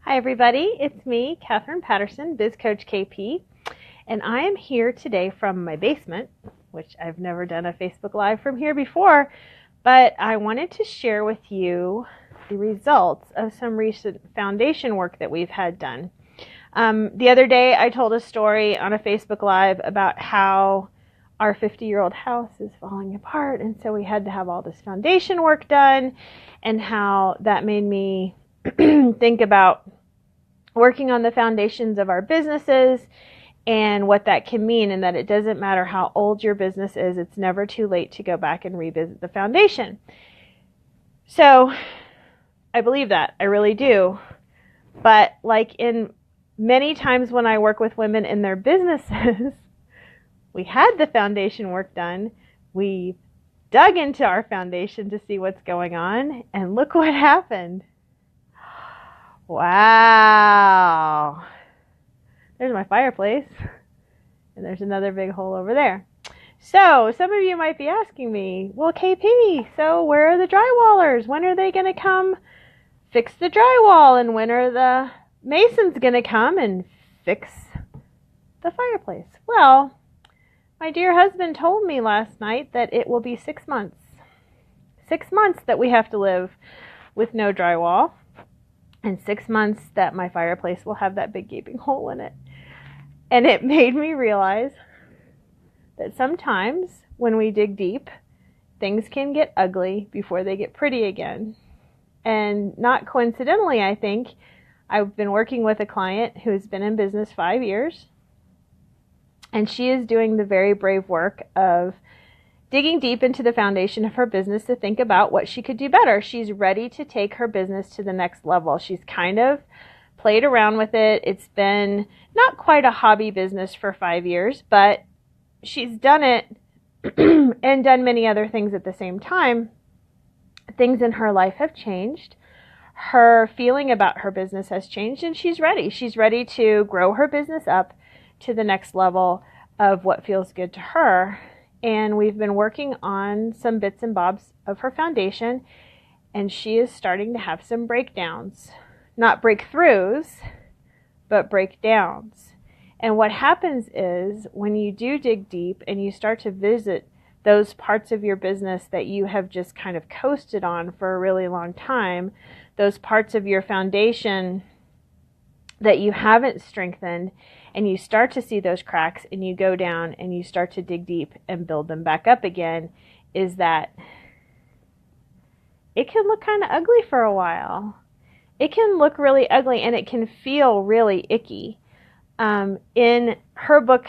Hi everybody, it's me, Katherine Patterson, Biz Coach KP, and I am here today from my basement, which I've never done a Facebook Live from here before, but I wanted to share with you the results of some recent foundation work that we've had done. The other day I told a story on a Facebook Live about how our 50-year-old house is falling apart, and so we had to have all this foundation work done, and how that made me think about working on the foundations of our businesses and what that can mean, and that it doesn't matter how old your business is, it's never too late to go back and revisit the foundation. So I believe that, I really do. But like in many times when I work with women in their businesses, we had the foundation work done, we dug into our foundation to see what's going on, and look what happened. Wow. There's my fireplace. And there's another big hole over there. So some of you might be asking me, well, KP, so where are the drywallers? When are they going to come fix the drywall? And when are the masons going to come and fix the fireplace? Well, my dear husband told me last night that it will be 6 months. 6 months that we have to live with no drywall. And 6 months that my fireplace will have that big gaping hole in it. And it made me realize that sometimes when we dig deep, things can get ugly before they get pretty again. And not coincidentally, I think, I've been working with a client who's been in business 5 years. And she is doing the very brave work of digging deep into the foundation of her business to think about what she could do better. She's ready to take her business to the next level. She's kind of played around with it. It's been not quite a hobby business for 5 years, but she's done it and done many other things at the same time. Things in her life have changed. Her feeling about her business has changed, and she's ready. She's ready to grow her business up to the next level of what feels good to her. And we've been working on some bits and bobs of her foundation, and she is starting to have some breakdowns. Not breakthroughs, but breakdowns. And what happens is when you do dig deep and you start to visit those parts of your business that you have just kind of coasted on for a really long time, those parts of your foundation that you haven't strengthened, and you start to see those cracks and you go down and you start to dig deep and build them back up again, is that it can look kind of ugly for a while. It can look really ugly and it can feel really icky. In her book,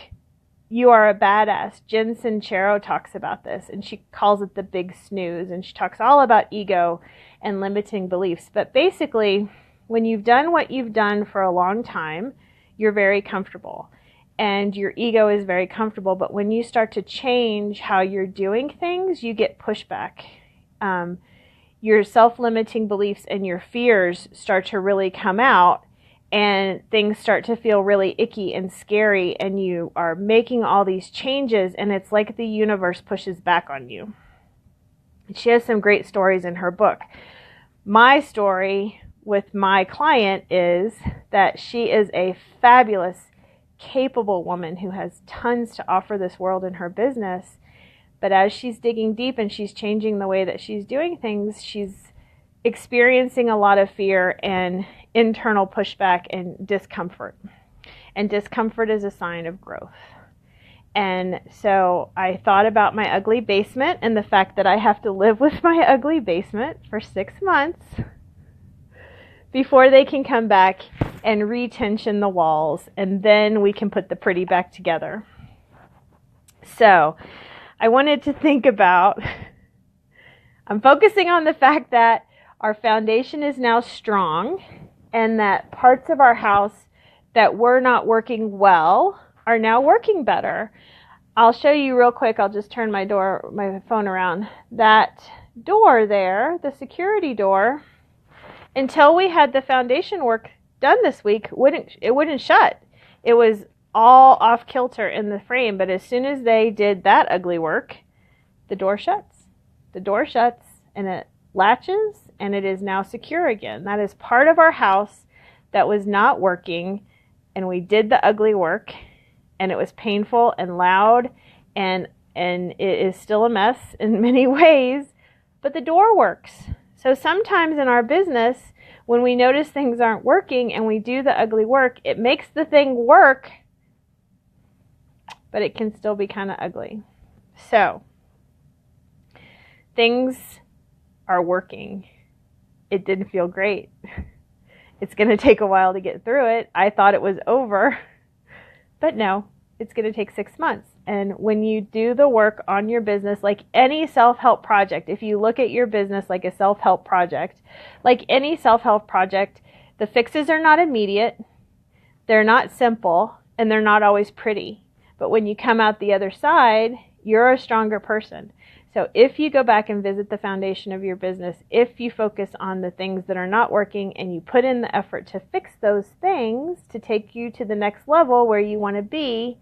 You Are a Badass, Jen Sincero talks about this, and she calls it the Big Snooze, and she talks all about ego and limiting beliefs. But basically, when you've done what you've done for a long time, you're very comfortable and your ego is very comfortable. But when you start to change how you're doing things, you get pushback. Your self-limiting beliefs and your fears start to really come out, and things start to feel really icky and scary, and you are making all these changes, and it's like the universe pushes back on you. She has some great stories in her book. My story with my client is that she is a fabulous, capable woman who has tons to offer this world in her business. But as she's digging deep and she's changing the way that she's doing things, she's experiencing a lot of fear and internal pushback and discomfort. And discomfort is a sign of growth. And so I thought about my ugly basement and the fact that I have to live with my ugly basement for 6 months before they can come back and retension the walls, and then we can put the pretty back together. So I wanted to think about, I'm focusing on the fact that our foundation is now strong, and that parts of our house that were not working well are now working better. I'll show you real quick. I'll just turn my phone around. That door there, the security door, until we had the foundation work done this week, it wouldn't shut. It was all off kilter in the frame, but as soon as they did that ugly work, the door shuts. The door shuts and it latches, and it is now secure again. That is part of our house that was not working, and we did the ugly work, and it was painful and loud, and it is still a mess in many ways, but the door works. So sometimes in our business, when we notice things aren't working and we do the ugly work, it makes the thing work, but it can still be kind of ugly. So things are working. It didn't feel great. It's going to take a while to get through it. I thought it was over, but no, it's going to take 6 months. And when you do the work on your business, like any self-help project, if you look at your business like a self-help project, like any self-help project, the fixes are not immediate, they're not simple, and they're not always pretty. But when you come out the other side, you're a stronger person. So if you go back and visit the foundation of your business, if you focus on the things that are not working and you put in the effort to fix those things to take you to the next level where you want to be,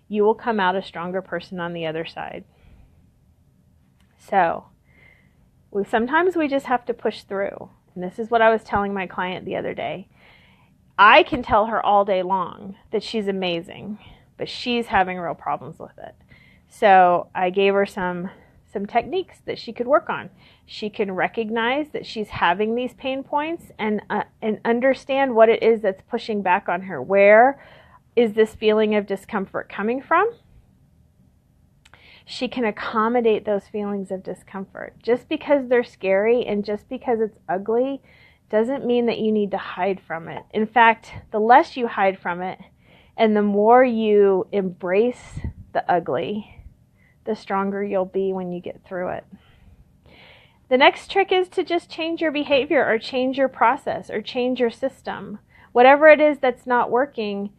you will come out a stronger person on the other side. So sometimes we just have to push through. And this is what I was telling my client the other day. I can tell her all day long that she's amazing, but she's having real problems with it. So I gave her some techniques that she could work on. She can recognize that she's having these pain points and understand what it is that's pushing back on her. Where is this feeling of discomfort coming from? She can accommodate those feelings of discomfort. Just because they're scary and just because it's ugly doesn't mean that you need to hide from it. In fact, the less you hide from it and the more you embrace the ugly, the stronger you'll be when you get through it. The next trick is to just change your behavior or change your process or change your system. Whatever it is that's not working,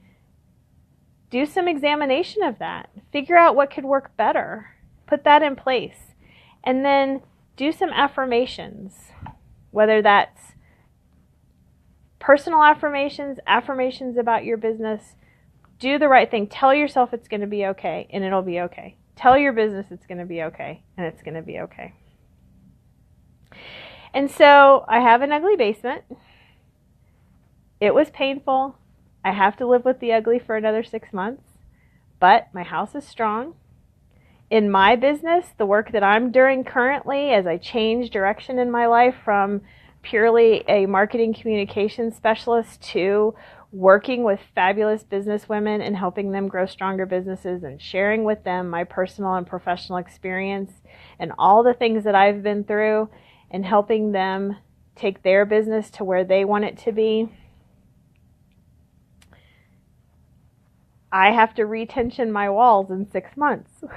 do some examination of that. Figure out what could work better. Put that in place. And then do some affirmations, whether that's personal affirmations, affirmations about your business. Do the right thing. Tell yourself it's going to be okay, and it'll be okay. Tell your business it's going to be okay, and it's going to be okay. And so I have an ugly basement. It was painful. I have to live with the ugly for another 6 months, but my house is strong. In my business, the work that I'm doing currently as I change direction in my life from purely a marketing communications specialist to working with fabulous business women and helping them grow stronger businesses and sharing with them my personal and professional experience and all the things that I've been through and helping them take their business to where they want it to be. I have to retension my walls in 6 months. So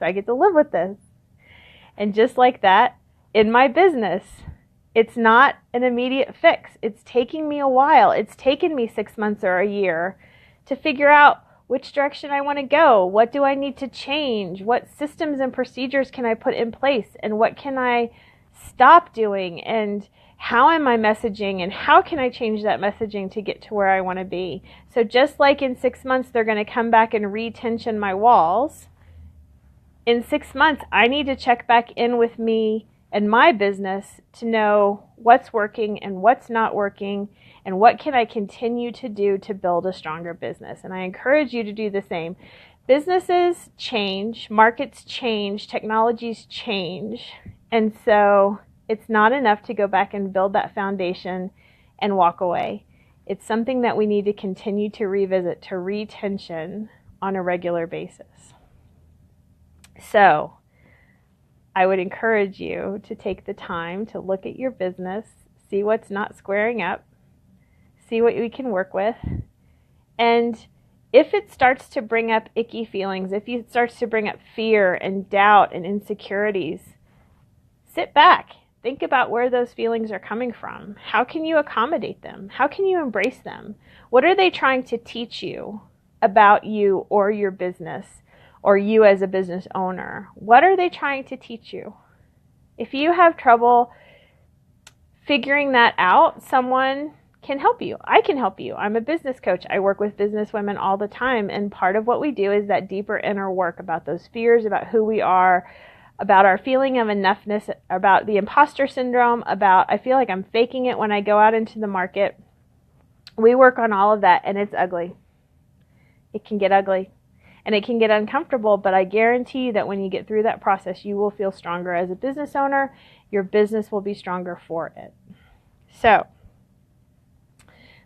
I get to live with this. And just like that, in my business, it's not an immediate fix. It's taking me a while. It's taken me 6 months or a year to figure out which direction I want to go. What do I need to change? What systems and procedures can I put in place? And what can I stop doing? And how am I messaging? And how can I change that messaging to get to where I want to be? So just like in 6 months, they're going to come back and retension my walls. In 6 months, I need to check back in with me and my business to know what's working and what's not working and what can I continue to do to build a stronger business. And I encourage you to do the same. Businesses change, markets change, technologies change, and so it's not enough to go back and build that foundation and walk away. It's something that we need to continue to revisit, to retension on a regular basis. So I would encourage you to take the time to look at your business, see what's not squaring up, see what we can work with, and if it starts to bring up icky feelings, if it starts to bring up fear and doubt and insecurities, sit back. Think about where those feelings are coming from. How can you accommodate them? How can you embrace them? What are they trying to teach you about you or your business? Or you as a business owner? What are they trying to teach you? If you have trouble figuring that out, someone can help you. I can help you. I'm a business coach. I work with business women all the time, and part of what we do is that deeper inner work about those fears, about who we are, about our feeling of enoughness, about the imposter syndrome, about I feel like I'm faking it when I go out into the market. We work on all of that, and it's ugly. It can get ugly, and it can get uncomfortable, but I guarantee you that when you get through that process, you will feel stronger as a business owner. Your business will be stronger for it. So,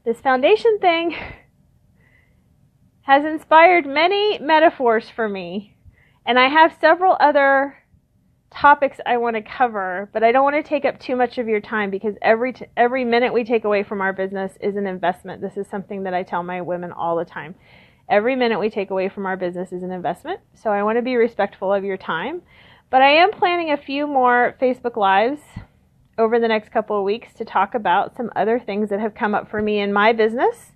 this foundation thing has inspired many metaphors for me, and I have several other topics I want to cover, but I don't want to take up too much of your time because every minute we take away from our business is an investment. This is something that I tell my women all the time. Every minute we take away from our business is an investment, so I want to be respectful of your time. But I am planning a few more Facebook Lives over the next couple of weeks to talk about some other things that have come up for me in my business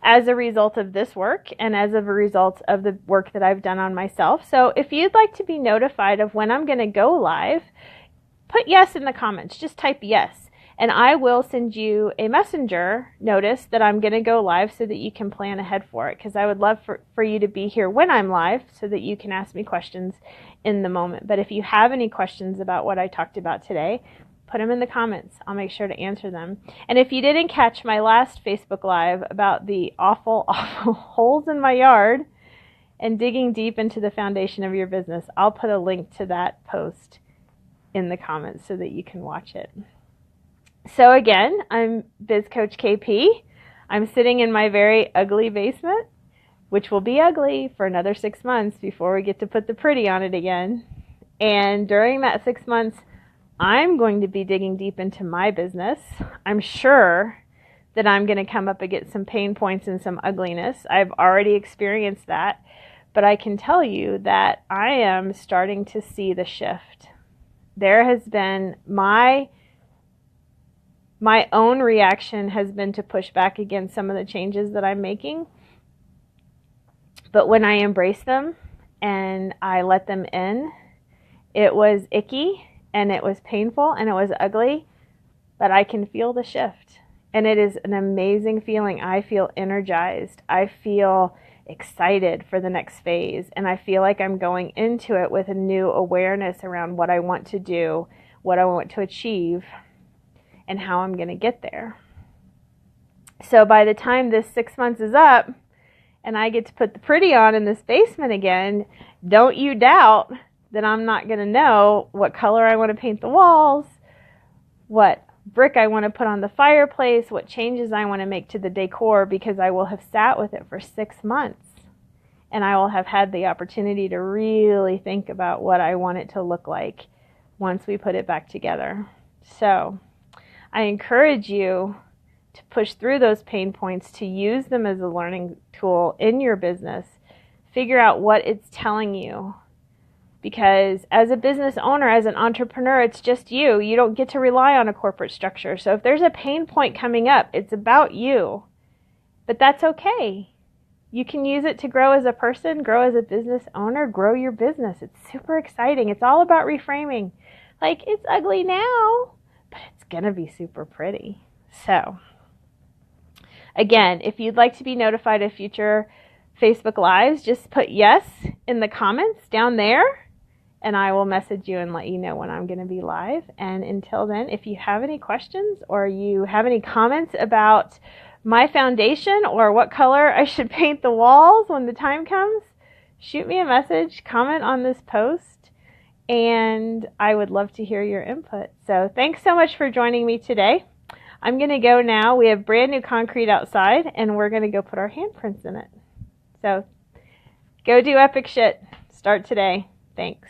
as a result of this work and as a result of the work that I've done on myself. So if you'd like to be notified of when I'm going to go live, put yes in the comments. Just type yes. And I will send you a messenger notice that I'm going to go live so that you can plan ahead for it, because I would love for you to be here when I'm live so that you can ask me questions in the moment. But if you have any questions about what I talked about today, put them in the comments. I'll make sure to answer them. And if you didn't catch my last Facebook Live about the awful, awful holes in my yard and digging deep into the foundation of your business, I'll put a link to that post in the comments so that you can watch it. So again, I'm Biz Coach KP. I'm sitting in my very ugly basement, which will be ugly for another 6 months before we get to put the pretty on it again. And during that 6 months, I'm going to be digging deep into my business. I'm sure that I'm going to come up against some pain points and some ugliness. I've already experienced that, but I can tell you that I am starting to see the shift. There has been my own reaction has been to push back against some of the changes that I'm making. But when I embrace them and I let them in, it was icky and it was painful and it was ugly, but I can feel the shift. And it is an amazing feeling. I feel energized. I feel excited for the next phase. And I feel like I'm going into it with a new awareness around what I want to do, what I want to achieve, and how I'm going to get there. So by the time this 6 months is up and I get to put the pretty on in this basement again, don't you doubt that I'm not going to know what color I want to paint the walls, what brick I want to put on the fireplace, what changes I want to make to the decor, because I will have sat with it for 6 months and I will have had the opportunity to really think about what I want it to look like once we put it back together. So I encourage you to push through those pain points, to use them as a learning tool in your business. Figure out what it's telling you. Because as a business owner, as an entrepreneur, it's just you. You don't get to rely on a corporate structure. So if there's a pain point coming up, it's about you. But that's okay. You can use it to grow as a person, grow as a business owner, grow your business. It's super exciting. It's all about reframing. Like, it's ugly now, but it's going to be super pretty. So, again, if you'd like to be notified of future Facebook Lives, just put yes in the comments down there, and I will message you and let you know when I'm going to be live. And until then, if you have any questions or you have any comments about my foundation or what color I should paint the walls when the time comes, shoot me a message, comment on this post, and I would love to hear your input. So thanks so much for joining me today. I'm going to go now. We have brand new concrete outside, and we're going to go put our handprints in it. So go do epic shit. Start today. Thanks.